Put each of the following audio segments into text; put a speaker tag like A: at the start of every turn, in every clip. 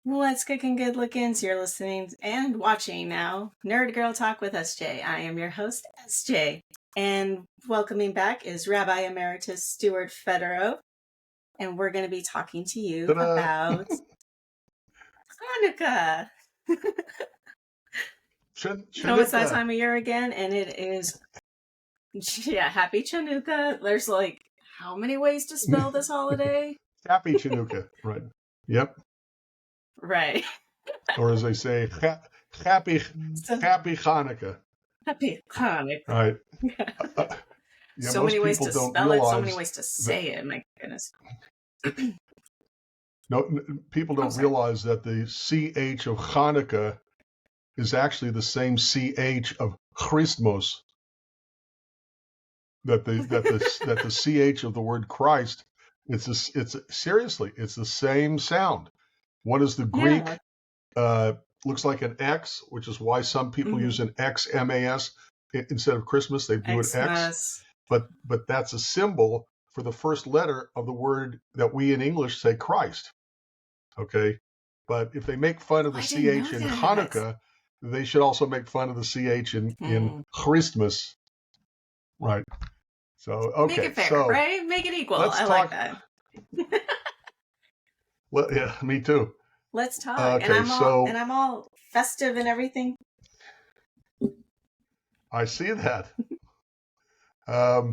A: What's cooking, good lookins? You're listening and watching now Nerd Girl Talk with SJ. I am your host, SJ. And welcoming back is Rabbi Emeritus Stuart Federow. And we're going to be talking to you about Hanukkah. It's that time of year again, and it is, happy Chanukah. There's like, how many ways to spell this holiday?
B: Happy Chanukah, right. Yep.
A: Right.
B: Or as they say, happy Hanukkah.
A: Happy Hanukkah.
B: Right.
A: So many ways to spell it, so many ways to say it, my goodness.
B: No, people don't realize that the CH of Hanukkah is actually the same CH of Christmas. That the CH of the word Christ, it's seriously, it's the same sound. What is the Greek? Looks like an X, which is why some people use an XMAS instead of Christmas. They do an X, but that's a symbol for the first letter of the word that we in English say Christ. Okay, but if they make fun of the CH in Hanukkah, they should also make fun of the CH in Christmas. Right. So okay,
A: make it fair, right? Make it equal. Like that.
B: Well, yeah, me too.
A: Let's talk. Okay, and I'm all festive and everything.
B: I see that. I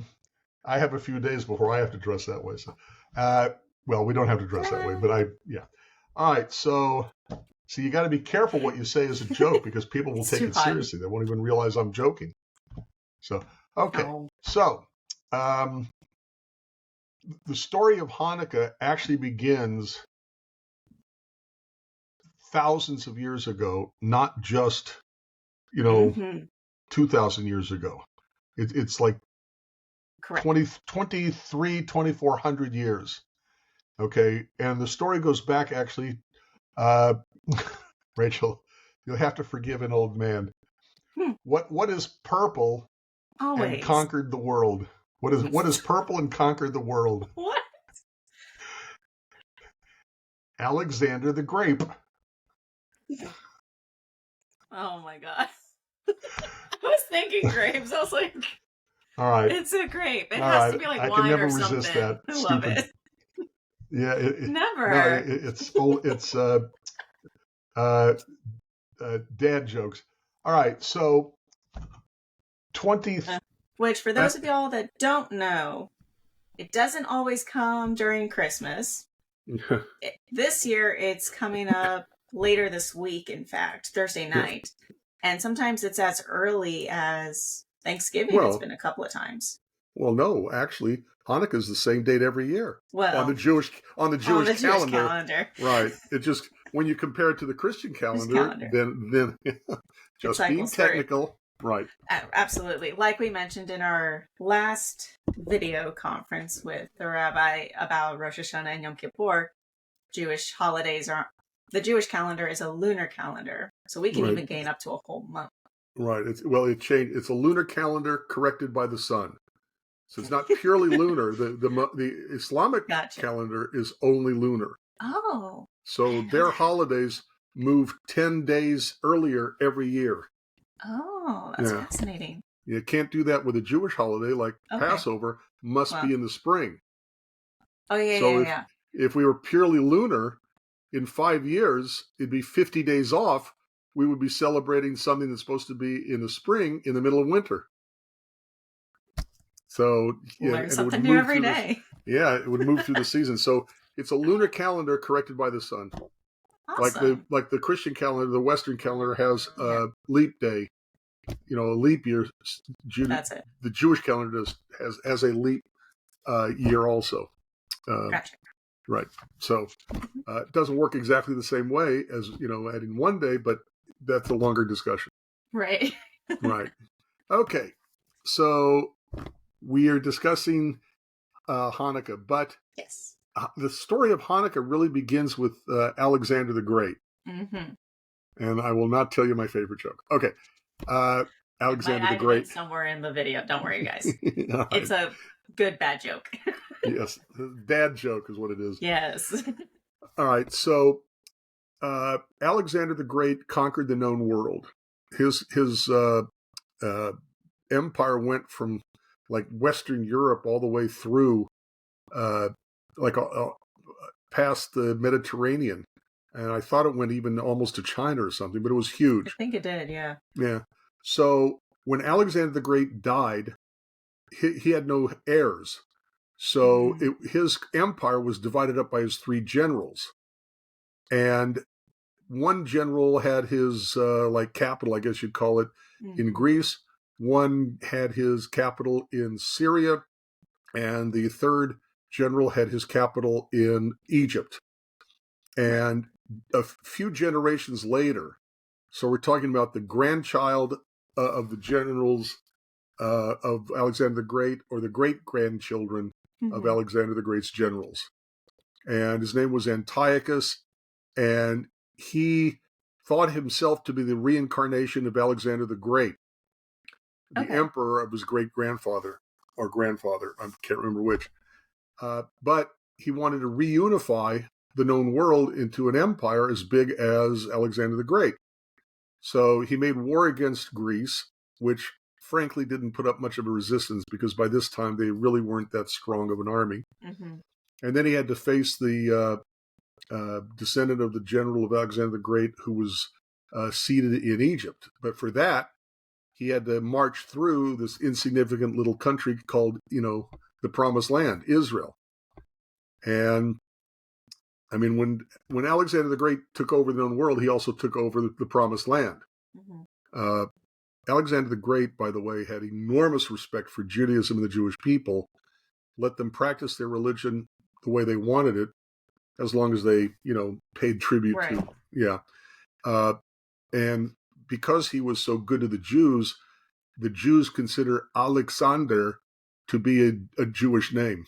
B: have a few days before I have to dress that way. So, well, we don't have to dress that way, but yeah. All right, so you got to be careful what you say as a joke because people will take it seriously. They won't even realize I'm joking. So, okay, so the story of Hanukkah actually begins thousands of years ago, not just, 2,000 years ago. It's like 2,400 years. Okay. And the story goes back actually, Rachel, you'll have to forgive an old man. What is purple and conquered the world? What is purple and conquered the world?
A: What?
B: Alexander the Grape.
A: Oh my god. I was thinking grapes. I was like,
B: all right.
A: It's a grape. It has to be like wine or something. I can never resist that. I love it.
B: Yeah.
A: Never.
B: No, it's dad jokes. All right. So 20.
A: Which for those of y'all that don't know, it doesn't always come during Christmas. This year it's coming up later this week, in fact, Thursday night. And sometimes it's as early as Thanksgiving. It's been a couple of times.
B: Well, no, actually, Hanukkah is the same date every year. Well, on the Jewish calendar. Right. It just, when you compare it to the Christian calendar. then just being technical. Right.
A: Absolutely. Like we mentioned in our last video conference with the rabbi about Rosh Hashanah and Yom Kippur, Jewish holidays are, the Jewish calendar is a lunar calendar. So we can even gain up to a whole month.
B: Right. It changed. It's a lunar calendar corrected by the sun. So it's not purely lunar. The Islamic calendar is only lunar.
A: Oh.
B: So their holidays move 10 days earlier every year.
A: Oh, that's fascinating.
B: You can't do that with a Jewish holiday like Passover. Must be in the spring.
A: Oh, yeah.
B: If we were purely lunar, in 5 years, it'd be 50 days off. We would be celebrating something that's supposed to be in the spring in the middle of winter. So
A: learn something new every day.
B: It would move through the season. So it's a lunar calendar corrected by the sun.
A: Awesome.
B: Like the Christian calendar, the Western calendar has a leap day. A leap year.
A: That's it.
B: The Jewish calendar has a leap year also.
A: Gotcha.
B: Right. So it doesn't work exactly the same way as, adding one day, but that's a longer discussion.
A: Right.
B: Right. Okay. So we are discussing Hanukkah, but
A: yes,
B: the story of Hanukkah really begins with Alexander the Great.
A: Mm-hmm.
B: And I will not tell you my favorite joke. Okay. Alexander the Great.
A: Somewhere in the video. Don't worry, guys. Right. It's a good, bad joke.
B: Yes. Dad joke is what it is.
A: Yes.
B: All right. So Alexander the Great conquered the known world. His empire went from like Western Europe all the way through, like past the Mediterranean, and I thought it went even almost to China or something, but it was huge.
A: I think it did, yeah.
B: Yeah. So when Alexander the Great died, he had no heirs. So his empire was divided up by his three generals. And one general had his like capital, I guess you'd call it, in Greece. One had his capital in Syria. And the third general had his capital in Egypt. And a few generations later, so we're talking about the grandchild of the generals of Alexander the Great, or the great-grandchildren of Alexander the Great's generals. And his name was Antiochus, and he thought himself to be the reincarnation of Alexander the Great, the emperor of his great-grandfather, or grandfather, I can't remember which. But he wanted to reunify the known world into an empire as big as Alexander the Great. So he made war against Greece, which frankly didn't put up much of a resistance because by this time they really weren't that strong of an army. And then he had to face the descendant of the general of Alexander the Great who was seated in Egypt. But for that, he had to march through this insignificant little country called, the Promised Land, Israel. And I mean, when Alexander the Great took over the known world, he also took over the Promised Land. Alexander the Great, by the way, had enormous respect for Judaism and the Jewish people, let them practice their religion the way they wanted it, as long as they, paid tribute to. Yeah. And because he was so good to the Jews consider Alexander to be a Jewish name.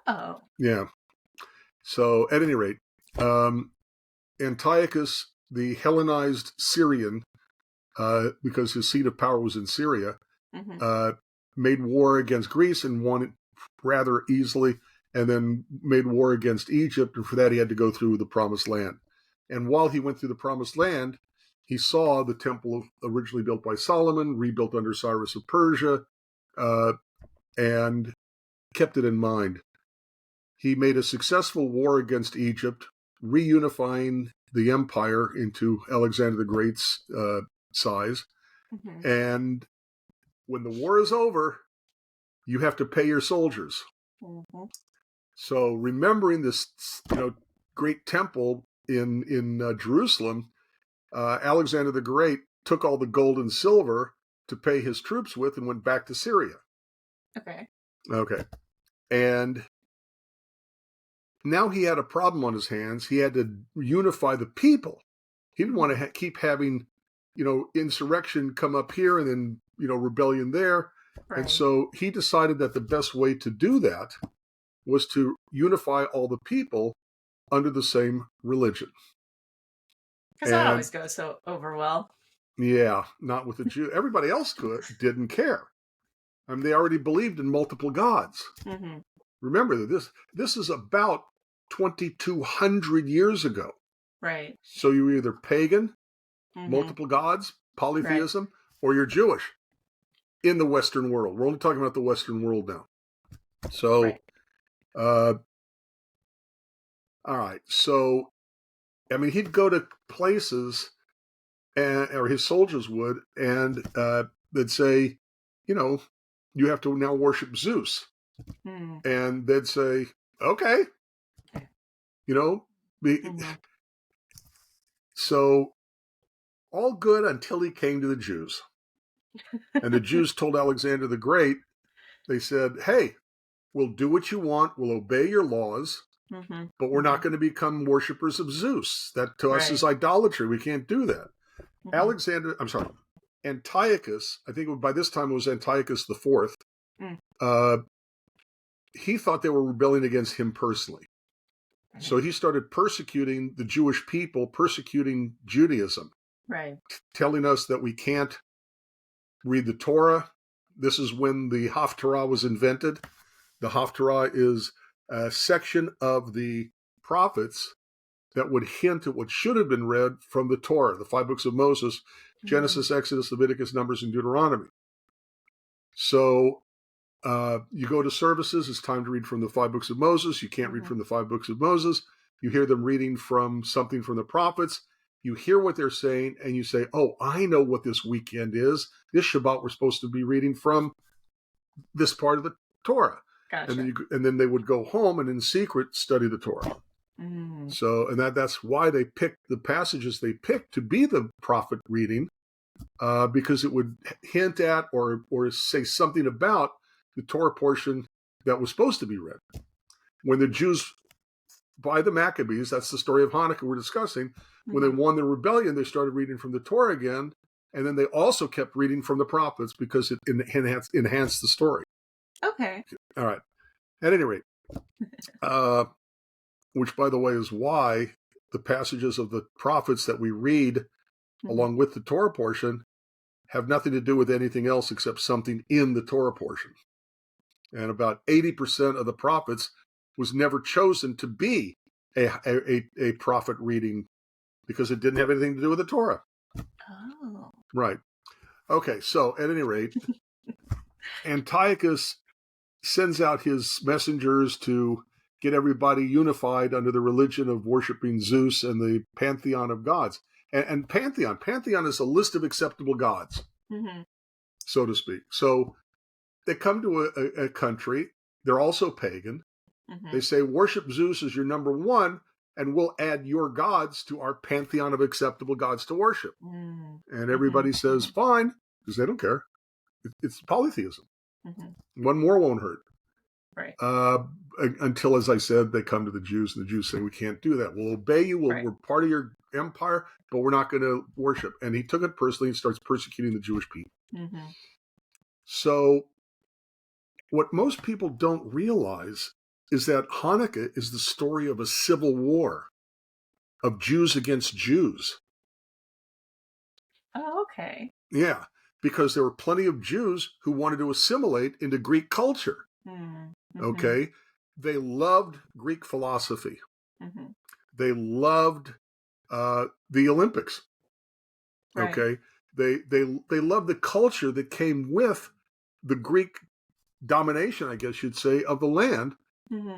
A: Oh.
B: Yeah. So at any rate, Antiochus, the Hellenized Syrian, because his seat of power was in Syria, made war against Greece and won it rather easily, and then made war against Egypt, and for that he had to go through the Promised Land. And while he went through the Promised Land, he saw the temple originally built by Solomon, rebuilt under Cyrus of Persia, and kept it in mind. He made a successful war against Egypt, reunifying the empire into Alexander the Great's size. And when the war is over, you have to pay your soldiers. So remembering this, great temple in Jerusalem, Alexander the Great took all the gold and silver to pay his troops with and went back to Syria. Okay. And now he had a problem on his hands. He had to unify the people. He didn't want to keep having, insurrection come up here and then, rebellion there. Right. And so he decided that the best way to do that was to unify all the people under the same religion.
A: Because that always goes so over well.
B: Yeah, not with the Jew. Everybody else didn't care. I mean, they already believed in multiple gods. Remember that this is about 2,200 years ago.
A: Right.
B: So you're either pagan, multiple gods, polytheism, or you're Jewish in the Western world. We're only talking about the Western world now. So, all right. So, I mean, he'd go to places, or his soldiers would, and they'd say, you have to now worship Zeus. And they'd say, okay. So all good until he came to the Jews. And the Jews told Alexander the Great, they said, hey, we'll do what you want. We'll obey your laws, but we're not going to become worshipers of Zeus. That to us is idolatry. We can't do that. Antiochus, I think by this time it was Antiochus IV. He thought they were rebelling against him personally. So he started persecuting the Jewish people, persecuting Judaism.
A: Right.
B: Telling us that we can't read the Torah. This is when the Haftarah was invented. The Haftarah is a section of the prophets that would hint at what should have been read from the Torah, the 5 books of Moses, Genesis, Exodus, Leviticus, Numbers, and Deuteronomy. So you go to services, it's time to read from the 5 books of Moses. You can't read from the 5 books of Moses. You hear them reading from something from the prophets. You hear what they're saying, and you say, oh, I know what this weekend is. This Shabbat, we're supposed to be reading from this part of the Torah.
A: Gotcha.
B: And then they would go home and in secret study the Torah. So, and that's why they picked the passages they picked to be the prophet reading, because it would hint at or say something about the Torah portion that was supposed to be read. When the Jews, by the Maccabees, that's the story of Hanukkah we're discussing, when they won the rebellion, they started reading from the Torah again, and then they also kept reading from the prophets because it enhanced the story.
A: Okay.
B: All right. At any rate, which, by the way, is why the passages of the prophets that we read along with the Torah portion have nothing to do with anything else except something in the Torah portion. And about 80% of the prophets was never chosen to be a prophet reading because it didn't have anything to do with the Torah.
A: Oh.
B: Right. Okay, so at any rate, Antiochus sends out his messengers to get everybody unified under the religion of worshiping Zeus and the pantheon of gods. And pantheon is a list of acceptable gods, so to speak. So they come to a country. They're also pagan. They say, worship Zeus as your number one, and we'll add your gods to our pantheon of acceptable gods to worship. And everybody says, fine, because they don't care. It's polytheism. One more won't hurt.
A: Right.
B: Until, as I said, they come to the Jews, and the Jews say, we can't do that. We'll obey you. We're part of your empire, but we're not going to worship. And he took it personally and starts persecuting the Jewish people. So what most people don't realize is that Hanukkah is the story of a civil war of Jews against Jews.
A: Oh, okay.
B: Yeah, because there were plenty of Jews who wanted to assimilate into Greek culture. Okay? They loved Greek philosophy. They loved the Olympics.
A: Right.
B: Okay? They loved the culture that came with the Greek domination, I guess you'd say, of the land.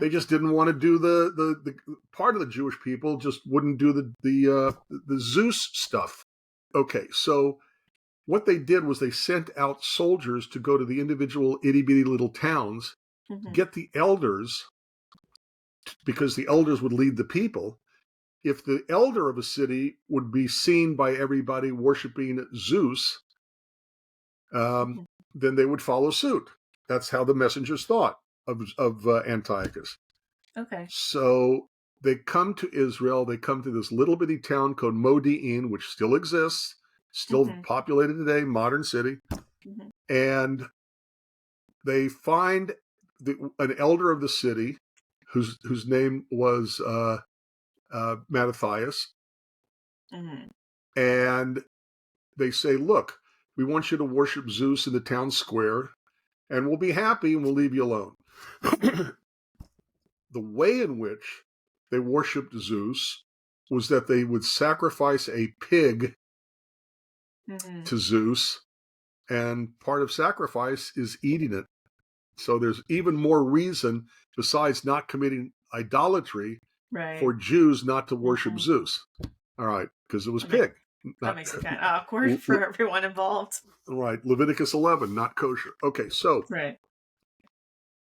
B: They just didn't want to do the part of the Jewish people just wouldn't do the Zeus stuff. Okay, so what they did was they sent out soldiers to go to the individual itty-bitty little towns, get the elders, because the elders would lead the people. If the elder of a city would be seen by everybody worshiping Zeus, then they would follow suit. That's how the messengers thought of Antiochus.
A: Okay.
B: So they come to Israel. They come to this little bitty town called Modi'in, which still exists, still populated today, modern city. And they find an elder of the city whose name was Mattathias. And they say, look, we want you to worship Zeus in the town square, and we'll be happy and we'll leave you alone. The way in which they worshipped Zeus was that they would sacrifice a pig to Zeus, and part of sacrifice is eating it. So there's even more reason, besides not committing idolatry, for Jews not to worship Zeus. All right, because it was pig.
A: That makes it kind of awkward for everyone involved.
B: Right, Leviticus 11, not kosher. Okay, so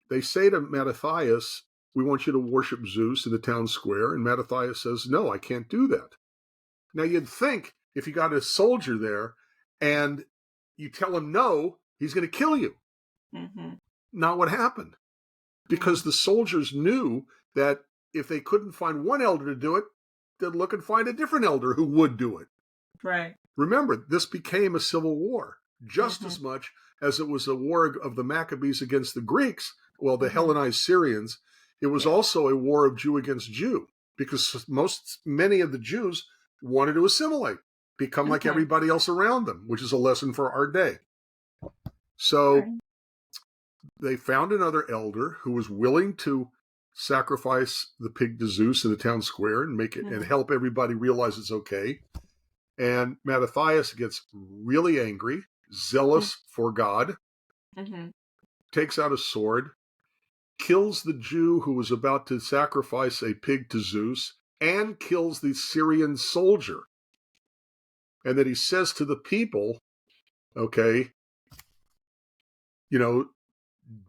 B: they say to Mattathias, we want you to worship Zeus in the town square. And Mattathias says, no, I can't do that. Now, you'd think if you got a soldier there and you tell him no, he's going to kill you. Not what happened. Because the soldiers knew that if they couldn't find one elder to do it, they'd look and find a different elder who would do it.
A: Right.
B: Remember, this became a civil war just as much as it was a war of the Maccabees against the Greeks, well, the Hellenized Syrians. It was also a war of Jew against Jew, because many of the Jews wanted to assimilate, become like everybody else around them, which is a lesson for our day. So they found another elder who was willing to sacrifice the pig to Zeus in the town square and make it and help everybody realize it's okay. And Mattathias gets really angry, zealous for God, takes out a sword, kills the Jew who was about to sacrifice a pig to Zeus, and kills the Syrian soldier. And then he says to the people, okay,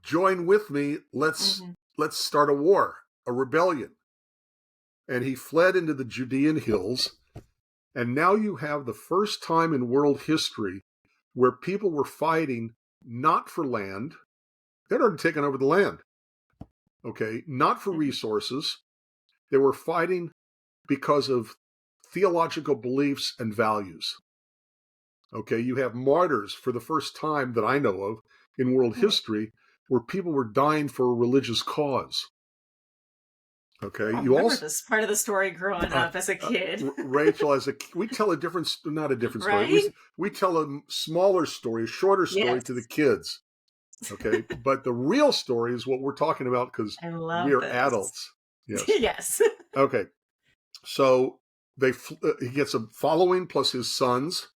B: join with me, let's start a war, a rebellion. And he fled into the Judean hills. And now you have the first time in world history where people were fighting not for land. They'd already taken over the land. Okay, not for resources. They were fighting because of theological beliefs and values. Okay, you have martyrs for the first time that I know of in world history where people were dying for a religious cause. Okay,
A: I remember this part of the story growing up as a kid.
B: Rachel, we tell not a different story.
A: Right?
B: We tell a smaller story, a shorter story to the kids. Okay, but the real story is what we're talking about because we are adults. Yes.
A: Yes.
B: Okay, so he gets a following plus his sons.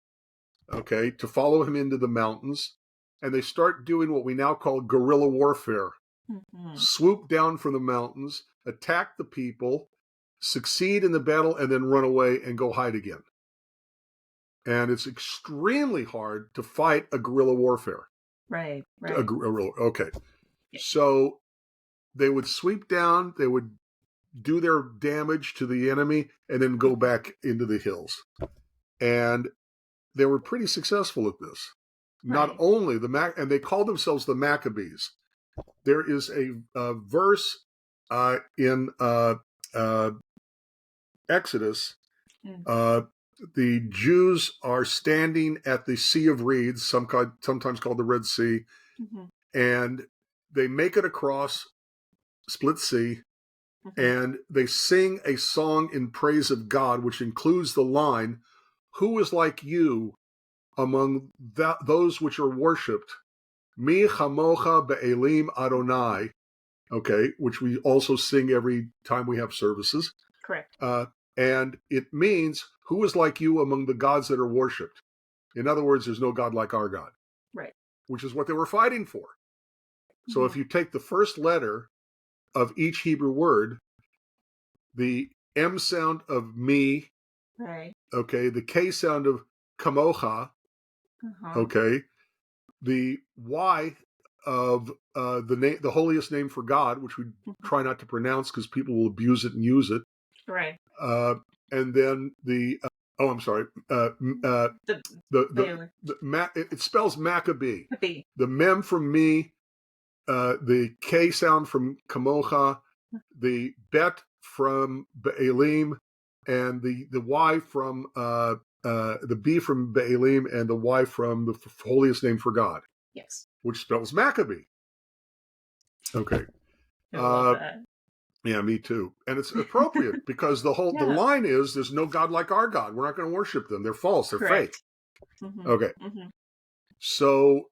B: Okay, to follow him into the mountains, and they start doing what we now call guerrilla warfare. Swoop down from the mountains, attack the people, succeed in the battle, and then run away and go hide again. And it's extremely hard to fight a guerrilla warfare.
A: Right.
B: Okay. Yeah. So they would sweep down, they would do their damage to the enemy, and then go back into the hills. And they were pretty successful at this. Not only and they called themselves the Maccabees. There is a verse in Exodus. The Jews are standing at the Sea of Reeds, sometimes called the Red Sea, and they make it across Split Sea, and they sing a song in praise of God, which includes the line, "Who is like you among those which are worshipped? Mi chamocha be'elim Adonai," okay, which we also sing every time we have services.
A: Correct.
B: And it means, who is like you among the gods that are worshipped? In other words, there's no God like our God.
A: Right.
B: Which is what they were fighting for. So if you take the first letter of each Hebrew word, the M sound of me, okay, the K sound of kamocha, okay, the Y of the holiest name for God, which we try not to pronounce because people will abuse it and use it.
A: Right.
B: And then it spells Maccabee. The mem from me, the K sound from kamocha, the bet from Baalim, and the Y from the B from Baalim, and the Y from the holiest name for God.
A: Yes.
B: Which spells Maccabee. Okay.
A: I love that.
B: Yeah, me too. And it's appropriate because the line is, there's no God like our God. We're not going to worship them. They're false. They're fake. Okay. So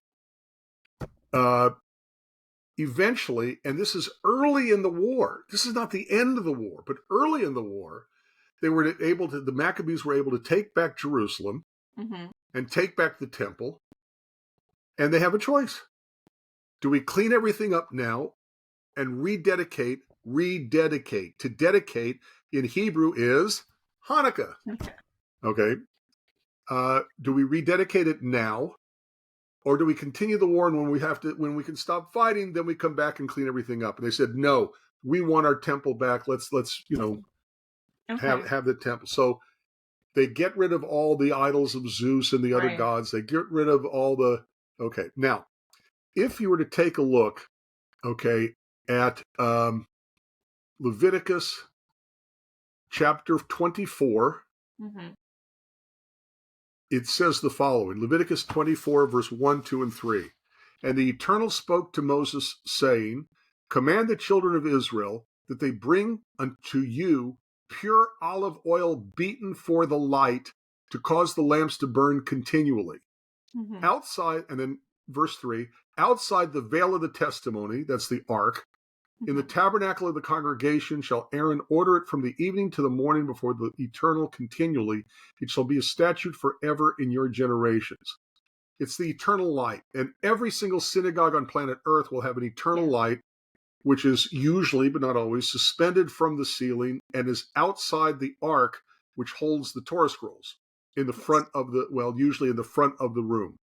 B: eventually, and this is early in the war. This is not the end of the war, but early in the war, the Maccabees were able to take back Jerusalem and take back the temple. And they have a choice. Do we clean everything up now and rededicate? To dedicate in Hebrew is Hanukkah. Okay. Do we rededicate it now? Or do we continue the war, and when we can stop fighting, then we come back and clean everything up? And they said, no, we want our temple back. Let's have the temple. So they get rid of all the idols of Zeus and the other gods. They get rid of all the... Okay. Now, if you were to take a look, okay, at Leviticus chapter 24, it says the following. Leviticus 24, verse 1, 2, and 3. And the Eternal spoke to Moses, saying, command the children of Israel that they bring unto you pure olive oil beaten for the light, to cause the lamps to burn continually. Outside, and then verse 3, outside the veil of the testimony, that's the ark, In the tabernacle of the congregation shall Aaron order it from the evening to the morning before the eternal continually. It shall be a statute forever in your generations. It's the eternal light. And every single synagogue on planet Earth will have an eternal light, which is usually, but not always, suspended from the ceiling and is outside the ark, which holds the Torah scrolls in the front of usually in the front of the room.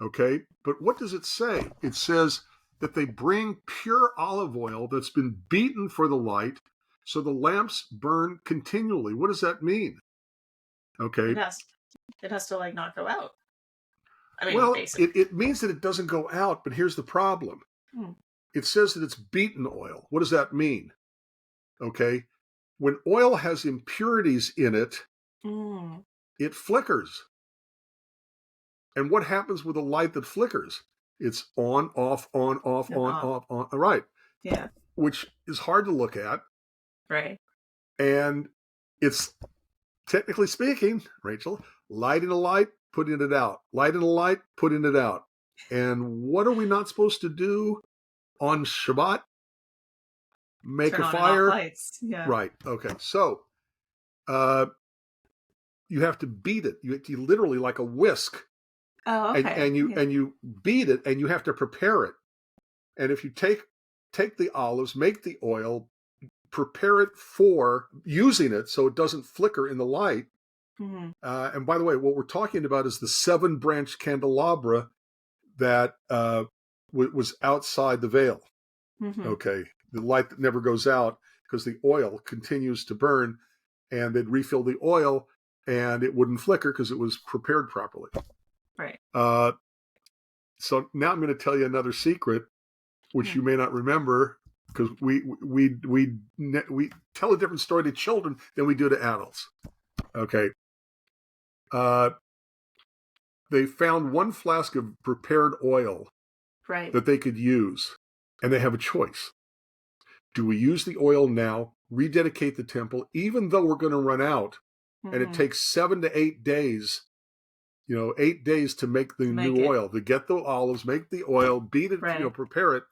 B: Okay? But what does it say? It says that they bring pure olive oil that's been beaten for the light, so the lamps burn continually. What does that mean? Okay.
A: It has to like not go out. I mean,
B: well,
A: basically.
B: it means that it doesn't go out, but here's the problem. It says that it's beaten oil. What does that mean? Okay. When oil has impurities in it, it flickers. And what happens with a light that flickers? It's on, off, on, off, on, off, on. Right.
A: Yeah.
B: Which is hard to look at.
A: Right.
B: And it's, technically speaking, Rachel, lighting a light, putting it out. Lighting a light, putting it out. And what are we not supposed to do on Shabbat? Make
A: Turn
B: a
A: on
B: fire.
A: And off lights. Yeah.
B: Right. Okay. So you have to beat it. You literally like a whisk.
A: Oh, okay.
B: And you beat it, and you have to prepare it. And if you take the olives, make the oil, prepare it for using it so it doesn't flicker in the light. And by the way, what we're talking about is the 7-branch candelabra that was outside the veil. Okay, the light that never goes out because the oil continues to burn, and they'd refill the oil, and it wouldn't flicker because it was prepared properly.
A: Right.
B: So now I'm going to tell you another secret, which you may not remember, because we tell a different story to children than we do to adults. Okay. They found one flask of prepared oil that they could use, and they have a choice. Do we use the oil now, rededicate the temple, even though we're going to run out, and it takes 7 to 8 days, 8 days to make the new oil, to get the olives, make the oil, beat it, prepare it,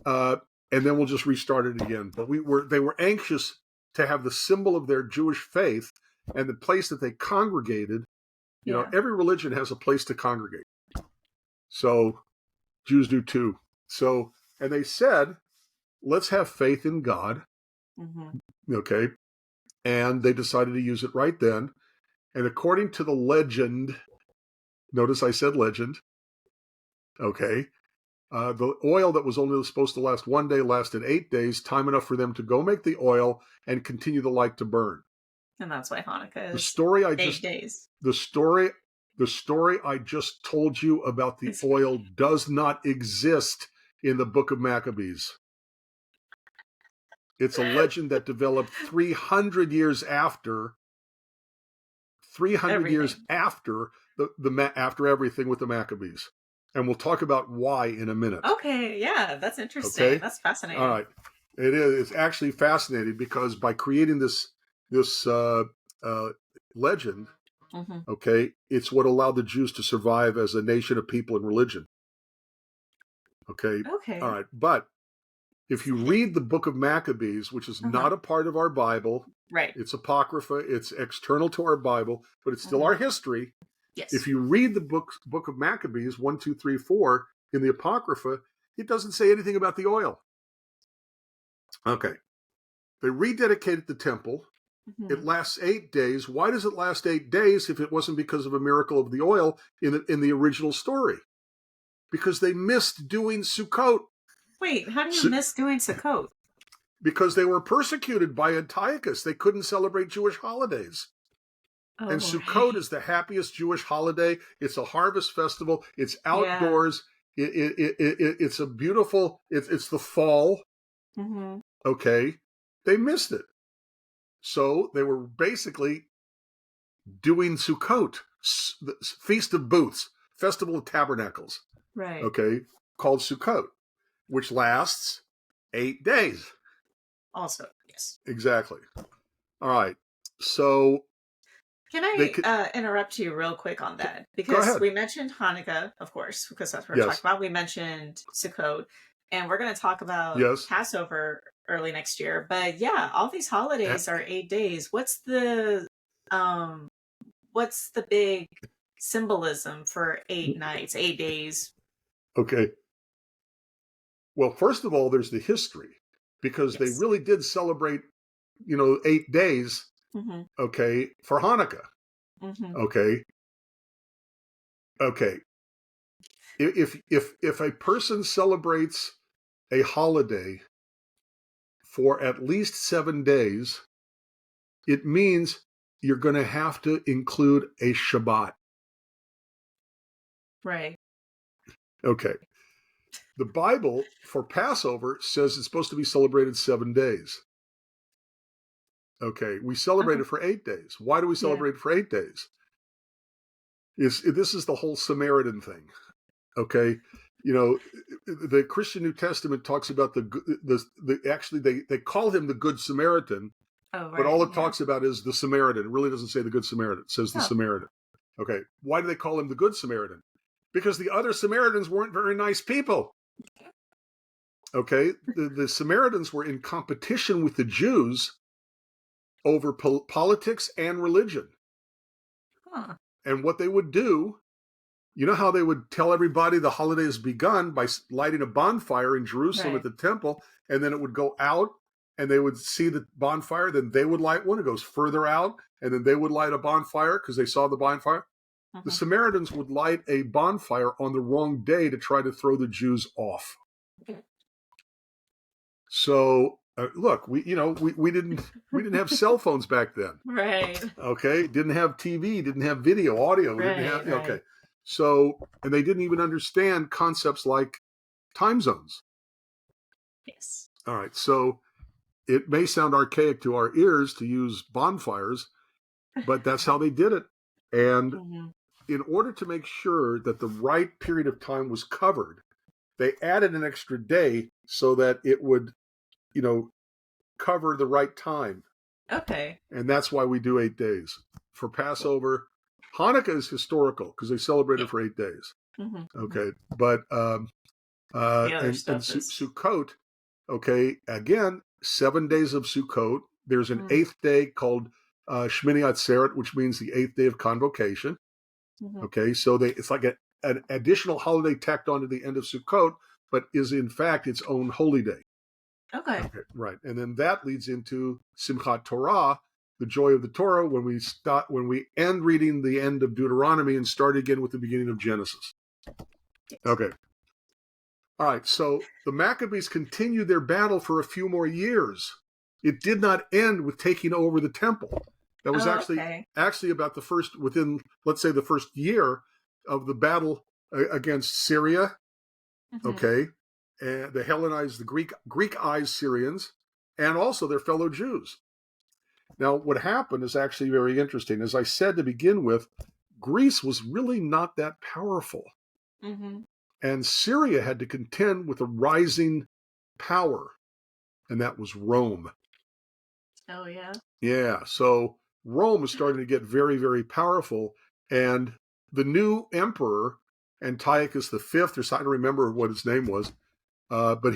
B: and then we'll just restart it again. But they were anxious to have the symbol of their Jewish faith and the place that they congregated. Every religion has a place to congregate. So Jews do too. So, and they said, let's have faith in God. Okay. And they decided to use it right then. And according to the legend, notice I said legend. Okay. The oil that was only supposed to last 1 day lasted 8 days, time enough for them to go make the oil and continue the light to burn.
A: And that's why Hanukkah is
B: the story
A: 8 days.
B: The story I just told you about the oil does not exist in the Book of Maccabees. It's a legend that developed 300 years after. 300 years after after everything with the Maccabees. And we'll talk about why in a minute.
A: Okay, yeah, that's interesting. Okay? That's fascinating.
B: All right. It is. It's actually fascinating because by creating this legend, okay, it's what allowed the Jews to survive as a nation of people and religion. Okay.
A: Okay.
B: All right. But if you read the Book of Maccabees, which is not a part of our Bible,
A: right?
B: It's apocrypha. It's external to our Bible, but it's still our history.
A: Yes.
B: If you read the book of Maccabees 1, 2, 3, 4 in the apocrypha, it doesn't say anything about the oil. Okay. They rededicated the temple. It lasts 8 days. Why does it last 8 days if it wasn't because of a miracle of the oil in the original story? Because they missed doing Sukkot.
A: Wait, how do you miss doing Sukkot?
B: Because they were persecuted by Antiochus. They couldn't celebrate Jewish holidays. Oh, and Sukkot is the happiest Jewish holiday. It's a harvest festival. It's outdoors. Yeah. It's a beautiful, it's the fall. Okay. They missed it. So they were basically doing Sukkot, the Feast of Booths, Festival of Tabernacles.
A: Right.
B: Okay. Called Sukkot, which lasts 8 days.
A: Also, yes.
B: Exactly. All right. So
A: can I interrupt you real quick on that? Because we mentioned Hanukkah, of course, because that's what we're talking about. We mentioned Sukkot. and we're going to talk about
B: Yes.
A: Passover early next year. But yeah, all these holidays are 8 days. What's the big symbolism for 8 nights, 8 days?
B: Okay. Well, first of all, there's the history, because they
A: Yes.
B: really did celebrate, 8 days,
A: Mm-hmm.
B: okay, for Hanukkah.
A: Mm-hmm.
B: Okay. Okay. If a person celebrates a holiday for at least 7 days, it means you're going to have to include a Shabbat.
A: Right.
B: Okay. The Bible for Passover says it's supposed to be celebrated 7 days. Okay. We celebrate it for 8 days. Why do we celebrate it for 8 days? This is the whole Samaritan thing. Okay. The Christian New Testament talks about actually they call him the Good Samaritan,
A: Oh, right.
B: but all it talks about is the Samaritan. It really doesn't say the Good Samaritan. It says the
A: Oh.
B: Samaritan. Okay. Why do they call him the Good Samaritan? Because the other Samaritans weren't very nice people. Okay. The Samaritans were in competition with the Jews over politics and religion.
A: Huh.
B: And what they would do, you know how they would tell everybody the holiday has begun by lighting a bonfire in Jerusalem at the temple, and then it would go out and they would see the bonfire, then they would light one. It goes further out, and then they would light a bonfire because they saw the bonfire.
A: Uh-huh.
B: The Samaritans would light a bonfire on the wrong day to try to throw the Jews off. So look, we didn't have cell phones back then.
A: Right.
B: Okay, didn't have TV, didn't have video, audio. Okay. So, and they didn't even understand concepts like time zones.
A: Yes.
B: All right. So it may sound archaic to our ears to use bonfires, but that's how they did it. And in order to make sure that the right period of time was covered, they added an extra day so that it would, cover the right time.
A: Okay.
B: And that's why we do 8 days. For Passover, Hanukkah is historical because they celebrate it for 8 days.
A: Mm-hmm.
B: Okay. But and Sukkot, okay, again, 7 days of Sukkot. There's an 8th day called Shmini Atzeret, which means the 8th day of convocation. Mm-hmm. Okay, so it's like an additional holiday tacked on to the end of Sukkot, but is in fact its own holy day.
A: Okay,
B: right. And then that leads into Simchat Torah, the joy of the Torah, when we end reading the end of Deuteronomy and start again with the beginning of Genesis. Yes. Okay. All right, so the Maccabees continued their battle for a few more years. It did not end with taking over the temple. That was actually about within, let's say, the first year of the battle against Syria. Mm-hmm. Okay. And the Hellenized, the Greek-ized Syrians, and also their fellow Jews. Now, what happened is actually very interesting. As I said to begin with, Greece was really not that powerful. Mm-hmm. And Syria had to contend with a rising power, and that was Rome.
A: Oh, yeah?
B: Yeah, so Rome was starting to get very, very powerful, and the new emperor, Antiochus V, or I don't remember what his name was, but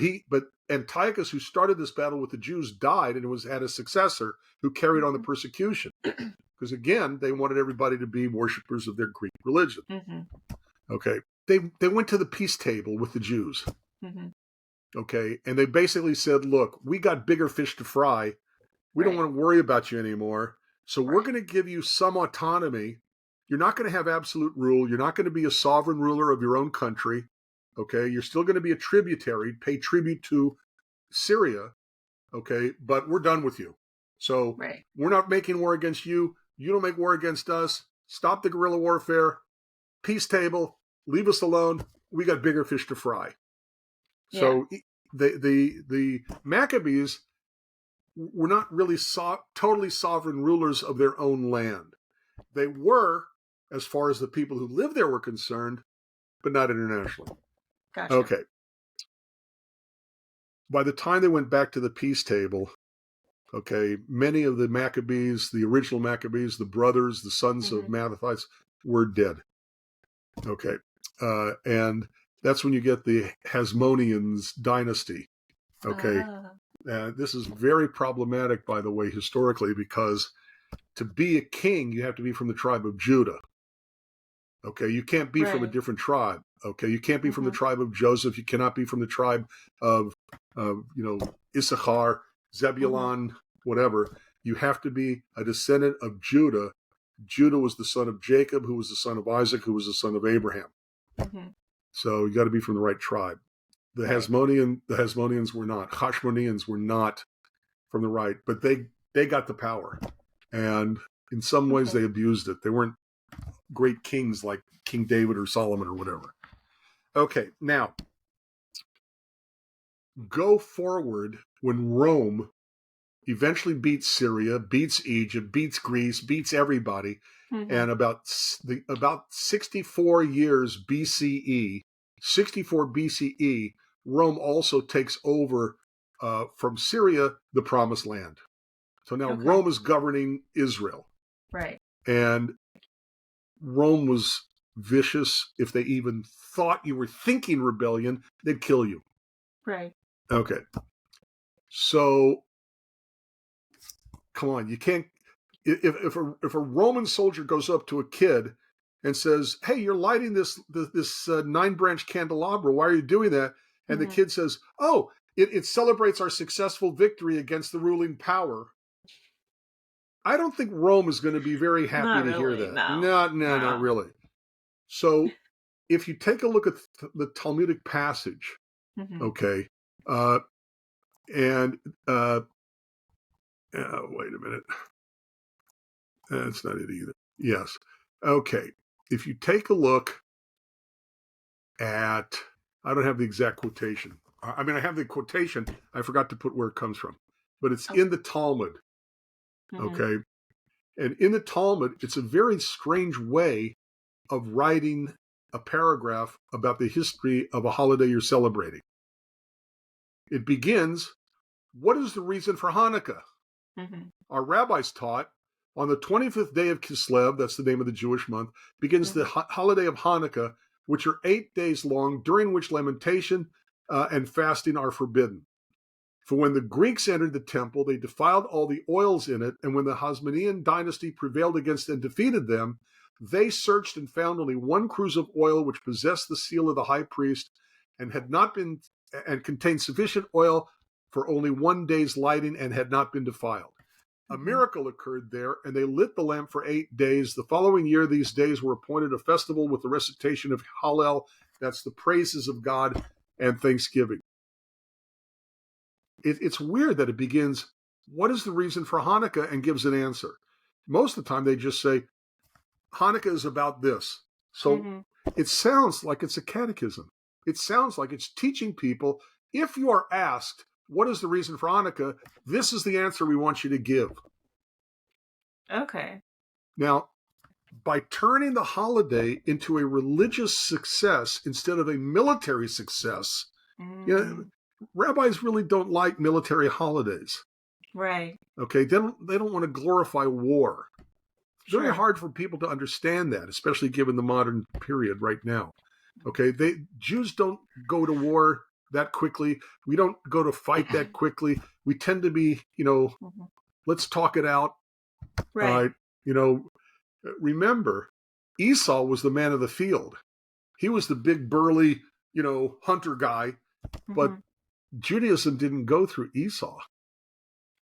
B: Antiochus, who started this battle with the Jews, died and had a successor who carried on the persecution. Because again, they wanted everybody to be worshipers of their Greek religion. Mm-hmm. Okay. They went to the peace table with the Jews. Mm-hmm. Okay. And they basically said, look, we got bigger fish to fry. We don't want to worry about you anymore. So we're going to give you some autonomy. You're not going to have absolute rule. You're not going to be a sovereign ruler of your own country. Okay, you're still going to be a tributary, pay tribute to Syria, okay, but we're done with you. So we're not making war against you. You don't make war against us. Stop the guerrilla warfare. Peace table. Leave us alone. We got bigger fish to fry. Yeah. So the Maccabees were not really totally sovereign rulers of their own land. They were, as far as the people who lived there were concerned, but not internationally.
A: Gotcha.
B: Okay. By the time they went back to the peace table, okay, many of the Maccabees, the original Maccabees, the brothers, the sons of Mattathias, were dead. Okay. And That's when you get the Hasmoneans dynasty. Okay. This is very problematic, by the way, historically, because to be a king, you have to be from the tribe of Judah. Okay. You can't be from a different tribe. Okay. You can't be from the tribe of Joseph. You cannot be from the tribe of, Issachar, Zebulon, whatever. You have to be a descendant of Judah. Judah was the son of Jacob, who was the son of Isaac, who was the son of Abraham. So you got to be from the right tribe. The Hasmoneans were not. Hashmoneans were not from the right, but they got the power, and in some ways they abused it. They weren't great kings like King David or Solomon or whatever. Okay, now go forward when Rome eventually beats Syria, beats Egypt, beats Greece, beats everybody, and about 64 years BCE, 64 BCE, Rome also takes over from Syria the Promised Land. So now Rome is governing Israel.
A: Right.
B: And Rome was vicious. If they even thought you were thinking rebellion, they'd kill you.
A: Right.
B: Okay. So, come on, you can't. If a Roman soldier goes up to a kid and says, "Hey, you're lighting this 9-branch candelabra. Why are you doing that?" And the kid says, "Oh, it celebrates our successful victory against the ruling power." I don't think Rome is going to be very happy to hear that. No, not really. So, if you take a look at the Talmudic passage, okay, and wait a minute. That's not it either. Yes. Okay. If you take a look at, I don't have the exact quotation. I mean, I have the quotation. I forgot to put where it comes from, but it's in the Talmud. Okay. And in the Talmud, it's a very strange way of writing a paragraph about the history of a holiday you're celebrating. It begins, what is the reason for Hanukkah? Our rabbis taught on the 25th day of Kislev, that's the name of the Jewish month, begins the holiday of Hanukkah, which are 8 days long, during which lamentation and fasting are forbidden. For when the Greeks entered the temple, they defiled all the oils in it, and when the Hasmonean dynasty prevailed against and defeated them, they searched and found only one cruse of oil which possessed the seal of the high priest and contained sufficient oil for only 1 day's lighting and had not been defiled. A miracle occurred there, and they lit the lamp for 8 days. The following year, these days were appointed a festival with the recitation of Hallel, that's the praises of God, and thanksgiving. It's weird that it begins, what is the reason for Hanukkah, and gives an answer. Most of the time, they just say, Hanukkah is about this. So it sounds like it's a catechism. It sounds like it's teaching people, if you are asked, what is the reason for Hanukkah? This is the answer we want you to give.
A: Okay.
B: Now, by turning the holiday into a religious success instead of a military success, rabbis really don't like military holidays.
A: Right.
B: Okay, they don't want to glorify war. It's very hard for people to understand that, especially given the modern period right now. Okay, Jews don't go to war that quickly. We don't go to fight that quickly. We tend to be, let's talk it out.
A: Right.
B: Remember, Esau was the man of the field. He was the big burly, hunter guy. But Judaism didn't go through Esau.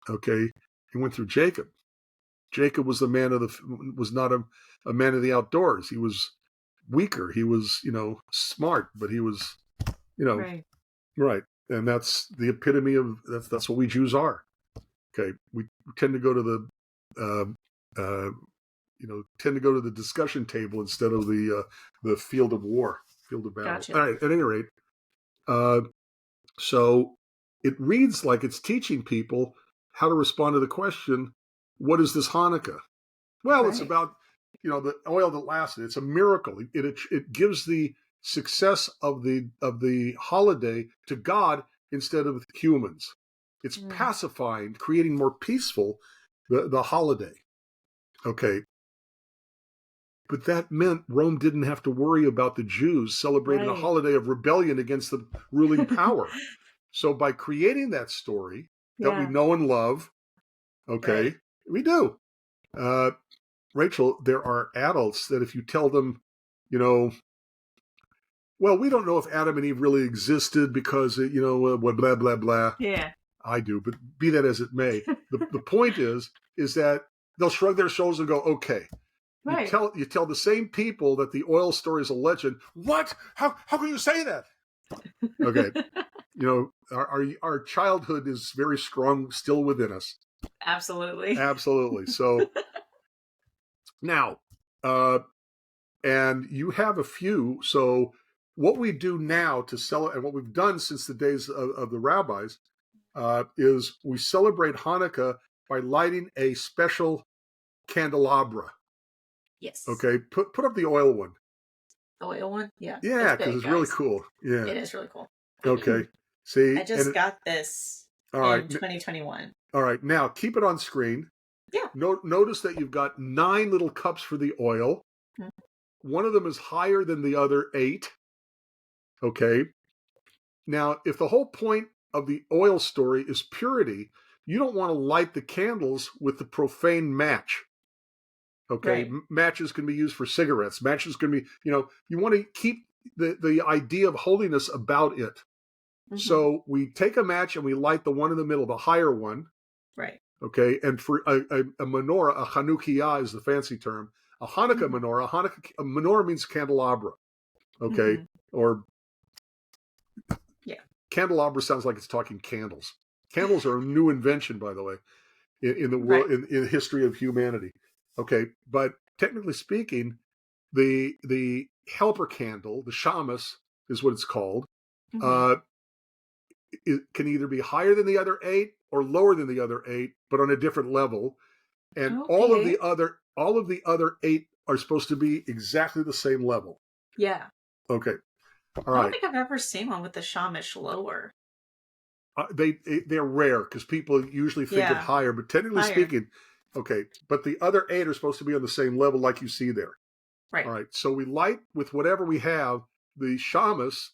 B: Okay, he went through Jacob. Jacob was was not a man of the outdoors. He was weaker. He was, smart, but he was, right. And that's the epitome of that's what we Jews are. Okay, we tend to go to the discussion table instead of the field of war, field of battle.
A: Gotcha.
B: All right. At any rate, so it reads like it's teaching people how to respond to the question, what is this Hanukkah? Well, it's about, the oil that lasted. It's a miracle. It gives the success of the holiday to God instead of humans. It's pacifying, creating more peaceful the holiday. Okay. But that meant Rome didn't have to worry about the Jews celebrating a holiday of rebellion against the ruling power. So by creating that story that we know and love, okay, we do. Rachel, there are adults that if you tell them, well, we don't know if Adam and Eve really existed because, blah, blah, blah.
A: Yeah.
B: I do, but be that as it may. The point is that they'll shrug their shoulders and go, okay.
A: Right.
B: You tell the same people that the oil story is a legend. What? How can you say that? Okay. Our childhood is very strong still within us.
A: Absolutely.
B: Absolutely. So now, and you have a few. So what we do now to celebrate, and what we've done since the days of the rabbis, is we celebrate Hanukkah by lighting a special candelabra.
A: Yes.
B: Okay. Put up the oil one.
A: The oil one? Yeah.
B: Yeah, because it's really cool. Yeah.
A: It is really cool.
B: Okay. See,
A: I just got this in 2021.
B: All right. Now keep it on screen.
A: Yeah.
B: Notice that you've got 9 little cups for the oil. Mm-hmm. One of them is higher than the other 8. Okay. Now, if the whole point of the oil story is purity, you don't want to light the candles with the profane match. Okay. Right. Matches can be used for cigarettes. Matches can be, you want to keep the idea of holiness about it. Mm-hmm. So we take a match and we light the one in the middle, the higher one.
A: Right.
B: Okay. And for a menorah, a Hanukkah is the fancy term. A Hanukkah menorah, a menorah means candelabra. Okay. Mm-hmm. Or candelabra sounds like it's talking candles. Candles are a new invention, by the way, in the world, in the history of humanity. Okay, but technically speaking, the helper candle, the shamus, is what it's called. Mm-hmm. It can either be higher than the other 8 or lower than the other 8, but on a different level. And all of the other 8 are supposed to be exactly the same level.
A: Yeah.
B: Okay. All right.
A: I don't think I've ever seen one with the shamish lower.
B: They're rare because people usually think of higher, but technically speaking, okay. But the other 8 are supposed to be on the same level, like you see there.
A: Right.
B: All right. So we light with whatever we have the shamus,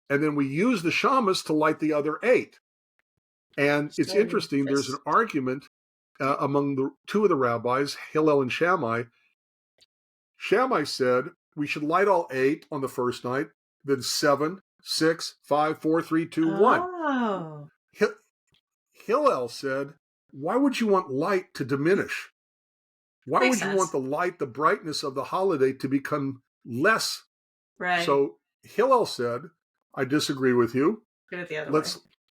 B: and then we use the shamus to light the other 8. And it's interesting. There's an argument among the 2 of the rabbis, Hillel and Shammai. Shammai said we should light all 8 on the first night. Then 7, 6, 5, 4, 3, 2, 1.
A: Oh.
B: Hillel said, why would you want light to diminish? Why would you want the brightness of the holiday to become less?
A: Right.
B: So Hillel said, I disagree with you.
A: Do it the other way.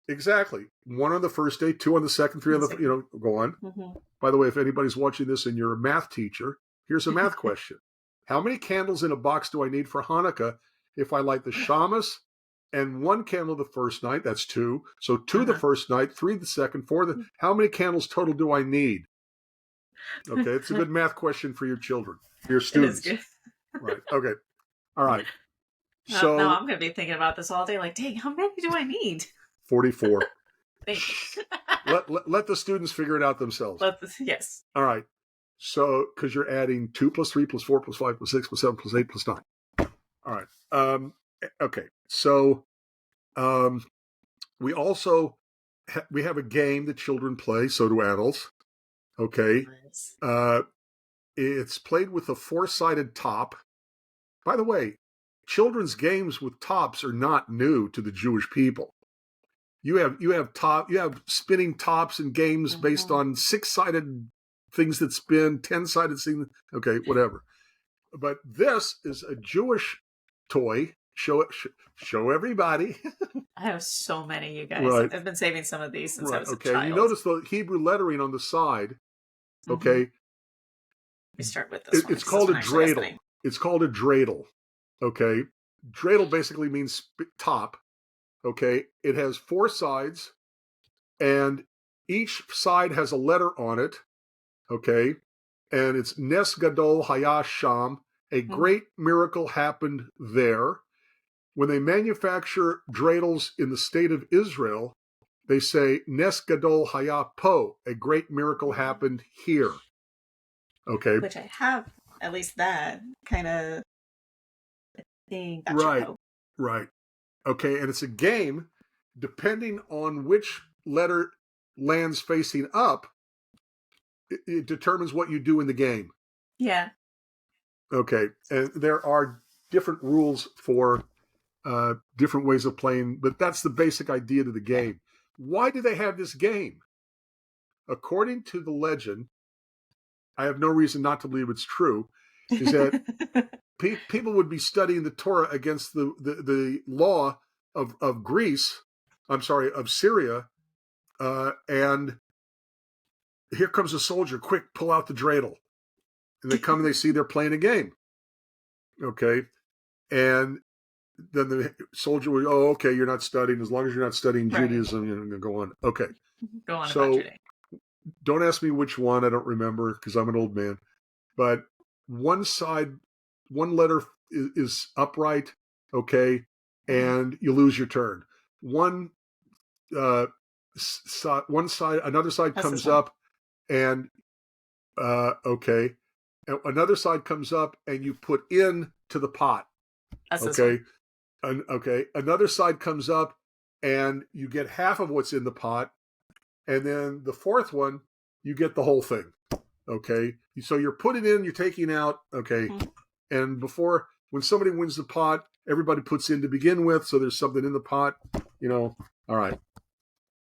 B: Exactly. 1 on the first day, 2 on the second, 3 on the, go on. Mm-hmm. By the way, if anybody's watching this and you're a math teacher, here's a math question. How many candles in a box do I need for Hanukkah if I light the shamus and 1 candle the first night? That's 2. So 2 the first night, 3 the second, 4 the... How many candles total do I need? Okay, it's a good math question for your children, for your students.
A: It is good.
B: Right, okay. All right.
A: So now I'm going to be thinking about this all day. Like, dang, how many do I need?
B: 44.
A: Thank you.
B: let the students figure it out themselves.
A: Yes.
B: All right. So, because you're adding 2 plus 3 plus 4 plus 5 plus 6 plus 7 plus 8 plus 9. All right. Okay. So, we also we have a game that children play. So do adults. Okay. Nice. It's played with a 4-sided top. By the way, children's games with tops are not new to the Jewish people. You have spinning tops and games based on 6-sided things that spin, 10-sided things. Okay, whatever. But this is a Jewish toy. Show everybody.
A: I have so many, you guys.
B: Right.
A: I've been saving some of these since I was a child.
B: You notice the Hebrew lettering on the side. Okay.
A: We start with this one.
B: It's called a dreidel. It's called a dreidel. Okay. Dreidel basically means top. Okay. It has 4 sides, and each side has a letter on it. Okay. And it's Nes Gadol Haya Sham. A great miracle happened there. When they manufacture dreidels in the state of Israel, they say Nes Gadol Haya Po. A great miracle happened here. Okay.
A: Which I have at least that kind of thing got your
B: Right,
A: vote.
B: right. Okay, and it's a game. Depending on which letter lands facing up, it determines what you do in the game.
A: Yeah.
B: Okay, and there are different rules for different ways of playing, but that's the basic idea to the game. Why do they have this game? According to the legend, I have no reason not to believe it's true, is that people would be studying the Torah against the law of Greece, of Syria, and here comes a soldier, quick, pull out the dreidel. And they come and they see they're playing a game. Okay. And then the soldier would, oh, okay, you're not studying. As long as you're not studying Judaism, you're going to go on. Okay.
A: Go on
B: so
A: about your day.
B: Don't ask me which one. I don't remember because I'm an old man. But one letter is upright, okay, and you lose your turn. Another side comes up, and okay, another side comes up, and you put in to the pot.
A: That's
B: okay, okay. Another side comes up, and you get half of what's in the pot, and then the fourth one, you get the whole thing. Okay, so you're putting in, you're taking out. Okay, and when somebody wins the pot, everybody puts in to begin with, so there's something in the pot. All right.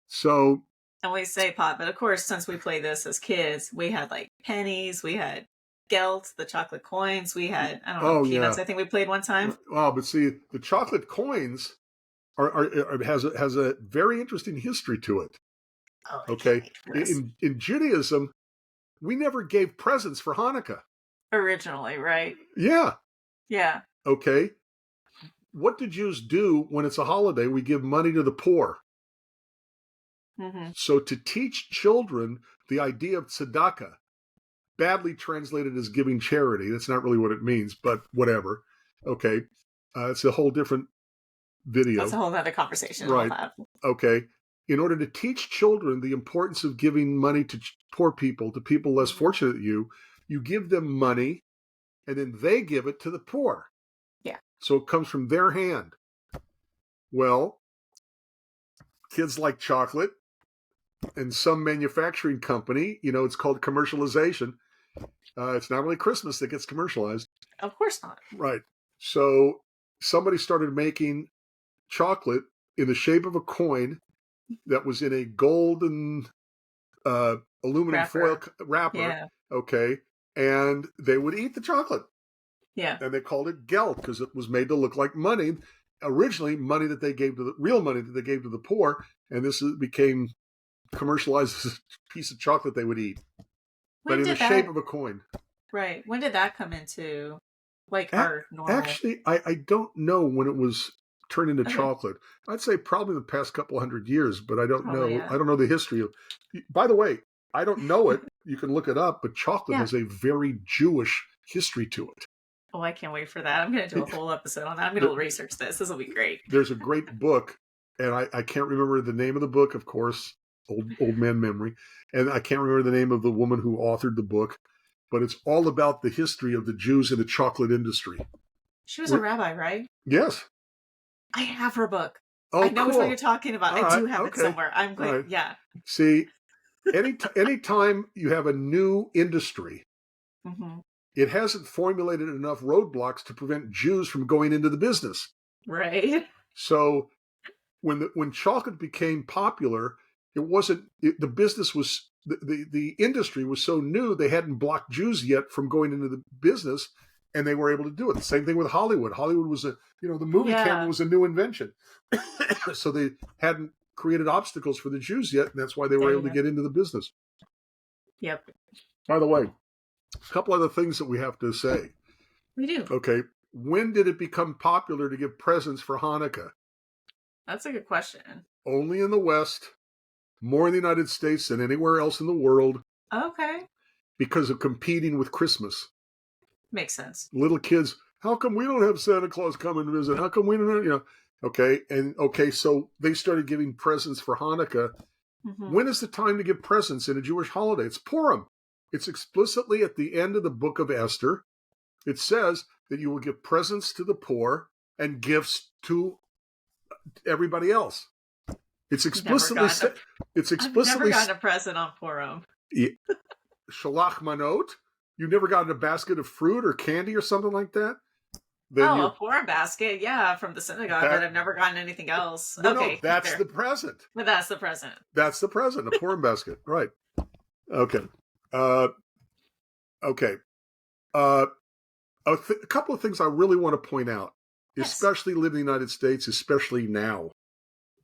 B: So.
A: And we say pot, but of course, since we played this as kids, we had like pennies, we had gelt, the chocolate coins, we had peanuts. Yeah. I think we played one time.
B: Oh, but see, the chocolate coins has a very interesting history to it.
A: Oh,
B: okay, in Judaism, we never gave presents for Hanukkah.
A: Originally, right?
B: Yeah.
A: Yeah.
B: Okay. What do Jews do when it's a holiday? We give money to the poor. So to teach children the idea of tzedakah, badly translated as giving charity, that's not really what it means, but whatever. Okay. It's a whole different video.
A: That's a whole other conversation.
B: Right. Okay. In order to teach children the importance of giving money to poor people, to people less fortunate than you give them money, and then they give it to the poor.
A: Yeah.
B: So it comes from their hand. Well, kids like chocolate, and some manufacturing company, it's called commercialization. It's not really Christmas that gets commercialized.
A: Of course not.
B: Right. So somebody started making chocolate in the shape of a coin that was in a golden aluminum foil wrapper. Yeah. Okay. And they would eat the chocolate.
A: Yeah.
B: And they called it gelt because it was made to look like money. Originally, money that they gave to real money that they gave to the poor. And this became commercialized as a piece of chocolate they would eat. But in the shape of a coin.
A: Right. When did that come into our normal?
B: Actually, I don't know when it was turned into chocolate. I'd say probably the past couple hundred years, but I don't know. Yeah. I don't know the history of. By the way, I don't know it. You can look it up, but chocolate has a very Jewish history to it.
A: Oh, I can't wait for that. I'm going to do a whole episode on that. I'm going to research this. This will be great.
B: There's a great book, and I can't remember the name of the book, of course. Old man memory. And I can't remember the name of the woman who authored the book, but it's all about the history of the Jews in the chocolate industry.
A: She was a rabbi, right?
B: Yes.
A: I have her book.
B: Oh,
A: I know
B: cool.
A: what you're talking about. I do have it somewhere. I'm going, yeah.
B: See, anytime you have a new industry, it hasn't formulated enough roadblocks to prevent Jews from going into the business.
A: Right.
B: So when chocolate became popular, the business was, the industry was so new, they hadn't blocked Jews yet from going into the business, and they were able to do it. The same thing with Hollywood. Hollywood was the movie camera was a new invention. So they hadn't created obstacles for the Jews yet, and that's why they were able to get into the business.
A: Yep.
B: By the way, a couple other things that we have to say.
A: We do.
B: Okay. When did it become popular to give presents for Hanukkah?
A: That's a good question.
B: Only in the West. More in the United States than anywhere else in the world.
A: Okay. Because
B: of competing with Christmas.
A: Makes sense.
B: Little kids, how come we don't have Santa Claus come and visit? How come we don't have, Okay, so they started giving presents for Hanukkah. When is the time to give presents in a Jewish holiday? It's Purim. It's explicitly at the end of the book of Esther. It says that you will give presents to the poor and gifts to everybody else. It's explicitly said.
A: I've never gotten a present on Purim.
B: Shalach manot. You never gotten a basket of fruit or candy or something like that?
A: A Purim basket, yeah, from the synagogue, but I've never gotten anything else.
B: No, that's the present.
A: But that's the present.
B: That's the present, a Purim basket, right? Okay. Okay. A couple of things I really want to point out, especially living in the United States, especially now.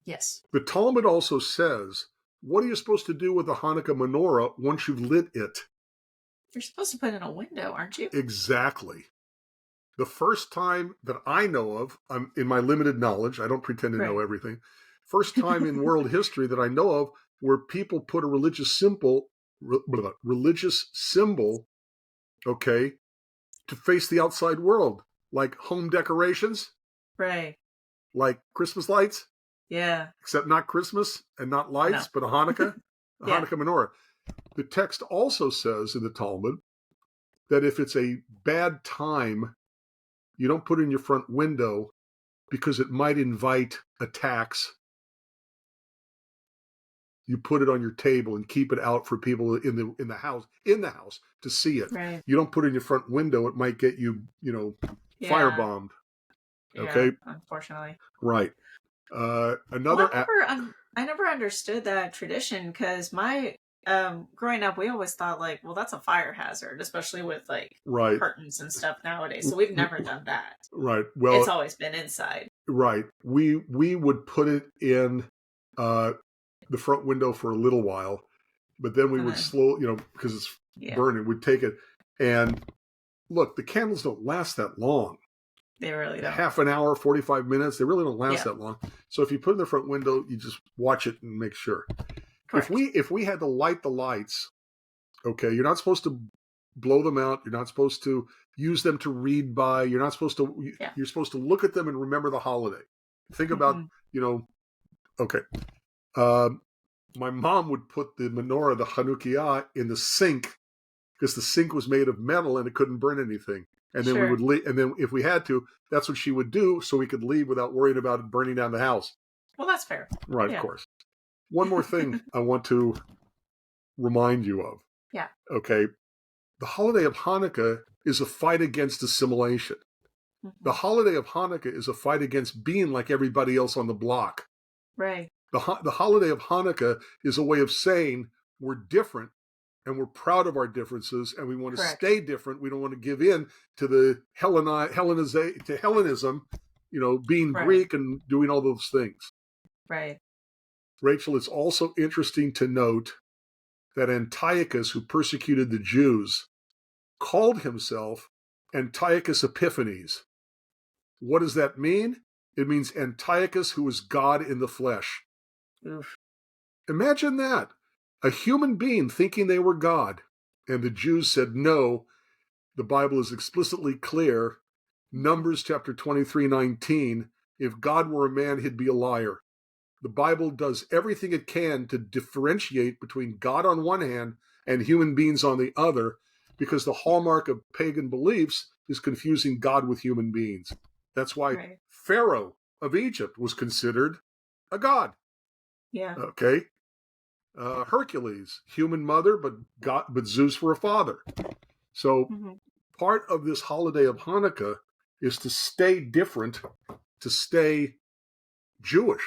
A: Yes.
B: The Talmud also says, what are you supposed to do with the Hanukkah menorah once you've lit it?
A: You're supposed to put it in a window, aren't you?
B: Exactly. The first time that I know of, in my limited knowledge, I don't pretend to know everything, first time in world history that I know of where people put a religious symbol, okay, to face the outside world, like home decorations.
A: Right.
B: Like Christmas lights.
A: Yeah.
B: Except not Christmas and not lights, but a Hanukkah, Hanukkah menorah. The text also says in the Talmud that if it's a bad time, you don't put it in your front window because it might invite attacks. You put it on your table and keep it out for people in the house to see it.
A: Right.
B: You don't put it in your front window; it might get you, firebombed. Okay.
A: Unfortunately.
B: Right. I
A: never understood that tradition because growing up, we always thought that's a fire hazard, especially with curtains and stuff nowadays. So we've never done that.
B: Right. Well,
A: it's always been inside.
B: Right. We would put it in the front window for a little while, but then we would because it's burning, we'd take it. And look, the candles don't last that long.
A: They really don't.
B: Half an hour, 45 minutes. They really don't last that long. So if you put it in the front window, you just watch it and make sure. Correct. If we had to light the lights, okay, you're not supposed to blow them out. You're not supposed to use them to read by. You're not supposed to. You're supposed to look at them and remember the holiday. Think about, okay. My mom would put the menorah, the Hanukkah, in the sink because the sink was made of metal and it couldn't burn anything. And then we would leave. And then if we had to, that's what she would do so we could leave without worrying about it burning down the house.
A: Well, that's fair.
B: Right, of course. One more thing I want to remind you of.
A: Yeah.
B: Okay. The holiday of Hanukkah is a fight against assimilation. Mm-hmm. The holiday of Hanukkah is a fight against being like everybody else on the block.
A: Right.
B: The holiday of Hanukkah is a way of saying we're different and we're proud of our differences and we want to stay different. We don't want to give in to the Hellenism, being Greek and doing all those things.
A: Right.
B: Rachel, it's also interesting to note that Antiochus, who persecuted the Jews, called himself Antiochus Epiphanes. What does that mean? It means Antiochus, who is God in the flesh.
A: Oof.
B: Imagine that. A human being thinking they were God. And the Jews said, no, the Bible is explicitly clear. Numbers chapter 23:19, if God were a man, he'd be a liar. The Bible does everything it can to differentiate between God on one hand and human beings on the other, because the hallmark of pagan beliefs is confusing God with human beings. That's why Pharaoh of Egypt was considered a god.
A: Yeah.
B: Okay. Hercules, human mother, but Zeus for a father. So part of this holiday of Hanukkah is to stay different, to stay Jewish,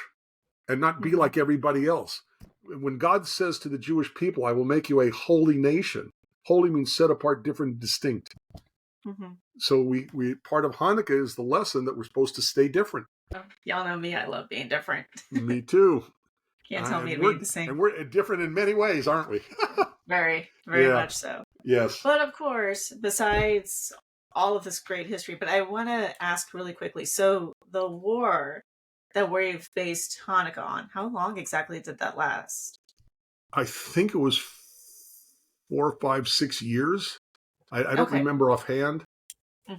B: and not be like everybody else. When God says to the Jewish people, I will make you a holy nation. Holy means set apart, different, distinct. Mm-hmm. So we part of Hanukkah is the lesson that we're supposed to stay different.
A: Oh, y'all know me. I love being different.
B: Me too.
A: Can't tell me to be the same.
B: And we're different in many ways, aren't we?
A: Very, very much so.
B: Yes.
A: But of course, besides all of this great history, but I want to ask really quickly. So the war that we've based Hanukkah on, how long exactly did that last?
B: I think it was 4, 5, 6 years. I don't remember offhand.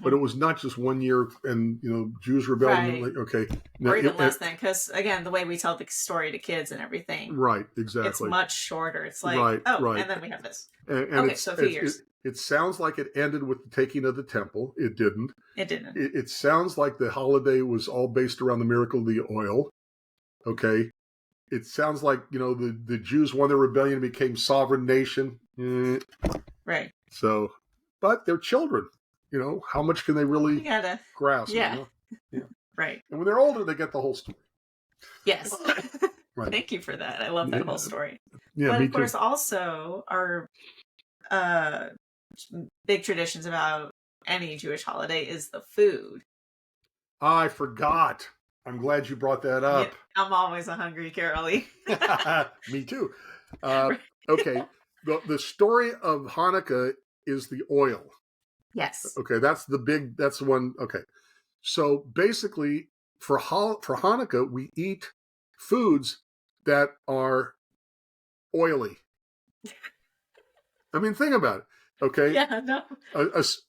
B: But it was not just 1 year, and Jews rebelled.
A: Right.
B: Like, okay,
A: or even less than, because again, the way we tell the story to kids and everything,
B: right? Exactly.
A: It's much shorter. It's like,
B: right,
A: and then we have this.
B: And
A: okay, so a few years.
B: It sounds like it ended with the taking of the temple. It didn't.
A: It didn't.
B: It sounds like the holiday was all based around the miracle of the oil. Okay. It sounds like, the Jews won their rebellion and became sovereign nation.
A: Right.
B: So, but they're children. How much can they really grasp?
A: Yeah. Right.
B: And when they're older, they get the whole story.
A: Yes.
B: Right.
A: Thank you for that. I love that whole story.
B: Yeah,
A: but
B: me
A: of course,
B: too.
A: also our big traditions about any Jewish holiday is the food.
B: I forgot. I'm glad you brought that up.
A: Yeah, I'm always a hungry Carolee.
B: Me too. Okay. The story of Hanukkah is the oil.
A: Yes.
B: Okay, that's the one. Okay. So basically, for Hanukkah, we eat foods that are oily. I mean, think about it. Okay.
A: Yeah, no.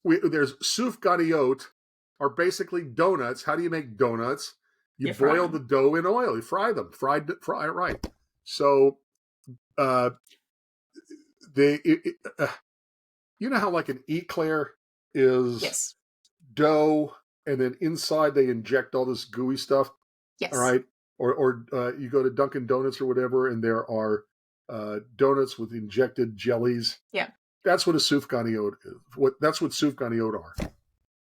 B: There's sufganiyot, are basically donuts. How do you make donuts? You boil the dough in oil. You fry them. Fry right. So, how like an eclair is dough, and then inside they inject all this gooey stuff.
A: Yes.
B: All right. Or you go to Dunkin' Donuts or whatever, and there are donuts with injected jellies.
A: Yeah.
B: That's what a sufganiyot is. That's what sufganiyot are.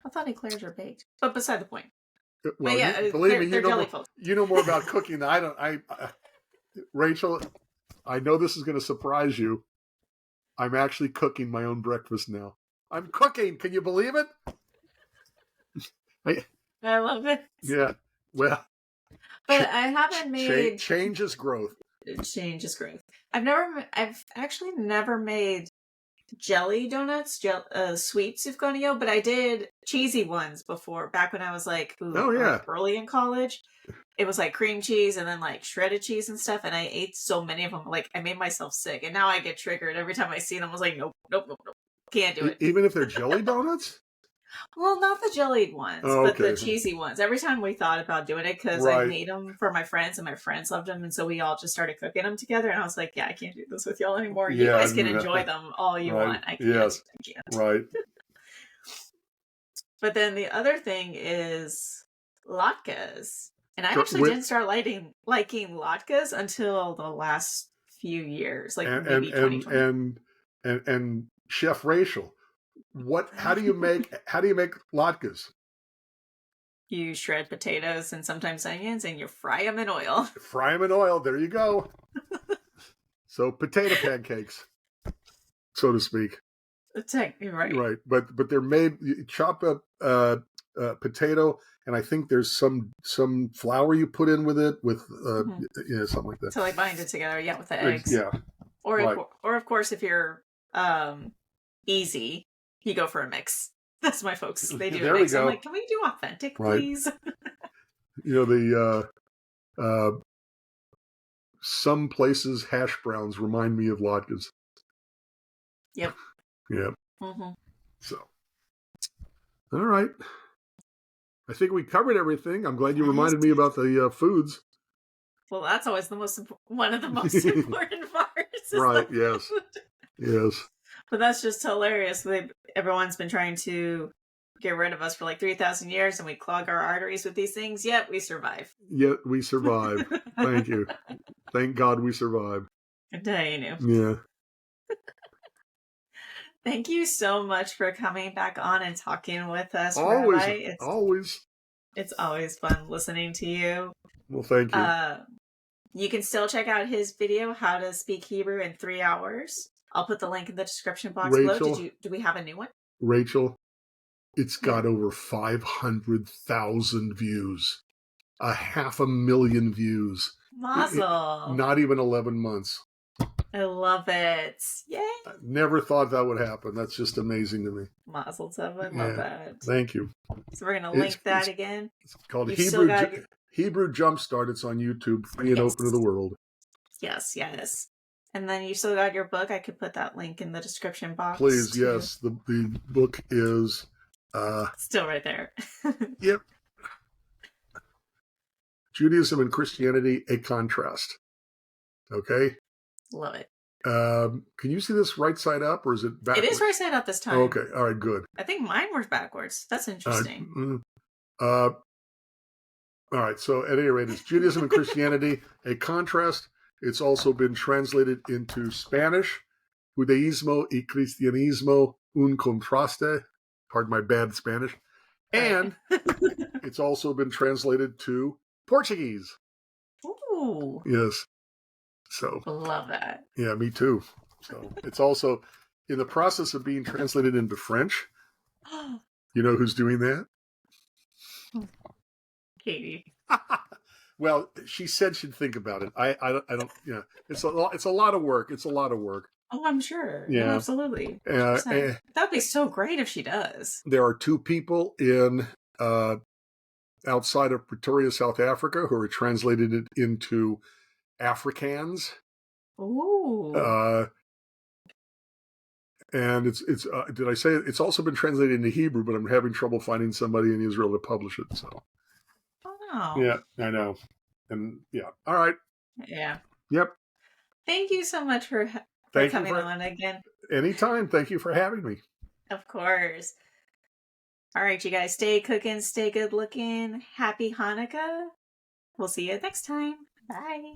A: I thought eclairs are baked, but beside the point.
B: Well, believe me, you know more about cooking than I don't. Rachel, I know this is going to surprise you. I'm actually cooking my own breakfast now. I'm cooking. Can you believe it?
A: I love it.
B: Yeah. Well,
A: but I haven't made
B: change is growth.
A: Change is growth. I've actually never made jelly donuts, sweet sufganiyot, but I did cheesy ones before, back when I was like, early in college. It was like cream cheese and then like shredded cheese and stuff, and I ate so many of them, like I made myself sick, and now I get triggered every time I see them. I was like, nope, can't do it.
B: Even if they're jelly donuts?
A: Well, not the jellied ones, but the cheesy ones. Every time we thought about doing it, because I made them for my friends, and my friends loved them, and so we all just started cooking them together, and I was like, I can't do this with y'all anymore. You guys can enjoy them all you want. I can't.
B: Yes.
A: I can't.
B: Right.
A: But then the other thing is latkes. And I actually didn't start liking latkes until the last few years, like maybe 2020.
B: And Chef Rachel, how do you make latkes?
A: You shred potatoes and sometimes onions, and you fry them in oil.
B: Fry them in oil. There you go. So potato pancakes, so to speak.
A: Right.
B: Right. But they're made. You chop up potato, and I think there's some flour you put in with it, with something like that.
A: To like bind it together, with the eggs.
B: Yeah.
A: Or of course, if you're easy, you go for a mix. That's my folks. They do a mix. I'm like, can we do authentic, please?
B: Some places hash browns remind me of latkes.
A: Yep.
B: Yeah.
A: Mm-hmm.
B: So, all right. I think we covered everything. I'm glad you reminded me about the foods.
A: Well, that's always one of the most important parts.
B: Right. Yes. Yes.
A: But that's just hilarious. Everyone's been trying to get rid of us for like 3,000 years, and we clog our arteries with these things. Yet we survive.
B: Yet we survive. Thank you. Thank God we survived.
A: Good day, you knew.
B: Yeah.
A: Thank you so much for coming back on and talking with us,
B: always,
A: Rabbi. It's always fun listening to you.
B: Well, thank you.
A: You can still check out his video, How to Speak Hebrew in 3 Hours. I'll put the link in the description box below. Do we have a new one?
B: Rachel, it's got over 500,000 views. 500,000 views.
A: Mazel.
B: Not even 11 months.
A: I love it. Yay.
B: I never thought that would happen. That's just amazing to me.
A: Mazel tov. I love that.
B: Thank you.
A: So we're going to link that again.
B: It's called Hebrew Jumpstart. It's on YouTube. Free and open to the world.
A: Yes. And then you still got your book. I could put that link in the description box.
B: Please,
A: too.
B: yes. The book is
A: Still right there.
B: Yep. Judaism and Christianity, a contrast. Okay.
A: Love it.
B: Can you see this right side up, or is it backwards?
A: It is right side up this time.
B: Oh, okay. All right. Good.
A: I think mine was backwards. That's interesting.
B: All right. So at any rate, it's Judaism and Christianity, a contrast. It's also been translated into Spanish, Judaísmo y Cristianismo, un contraste. Pardon my bad Spanish. And it's also been translated to Portuguese.
A: Ooh.
B: Yes. So.
A: Love that.
B: Yeah, me too. So it's also in the process of being translated into French. You know who's doing that?
A: Katie.
B: Well, she said she'd think about it. I don't. Yeah, it's a lot of work. It's a lot of work.
A: Oh, I'm sure.
B: Yeah,
A: no, absolutely. That'd be so great if she does.
B: There are 2 people in outside of Pretoria, South Africa, who are translated it into Afrikaans.
A: Ooh.
B: And it's did I say it? It's also been translated into Hebrew, but I'm having trouble finding somebody in Israel to publish it. So.
A: Wow.
B: Yeah, I know. And yeah. All right.
A: Yeah.
B: Yep.
A: Thank you so much for coming on again.
B: Anytime. Thank you for having me.
A: Of course. All right, you guys, stay cooking, stay good looking. Happy Hanukkah. We'll see you next time. Bye.